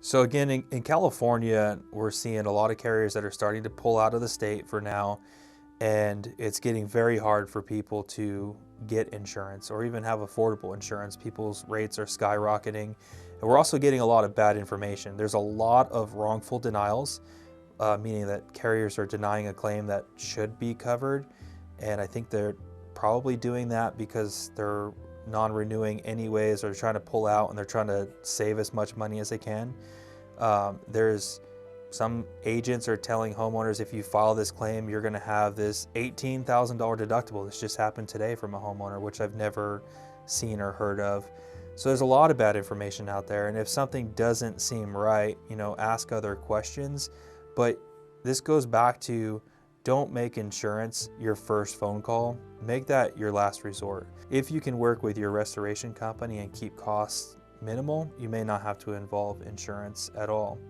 So again, in California, we're seeing a lot of carriers that are starting to pull out of the state for now, and it's getting very hard for people to get insurance or even have affordable insurance. People's rates are skyrocketing, and we're also getting a lot of bad information. There's a lot of wrongful denials, meaning that carriers are denying a claim that should be covered, and I think they're probably doing that because they're non-renewing anyways, or trying to pull out and they're trying to save as much money as they can. There's some agents are telling homeowners, if you file this claim, you're going to have this $18,000 deductible. This just happened today from a homeowner, which I've never seen or heard of. So there's a lot of bad information out there, and if something doesn't seem right, ask other questions. But this goes back to, don't make insurance your first phone call. Make that your last resort. If you can work with your restoration company and keep costs minimal, you may not have to involve insurance at all.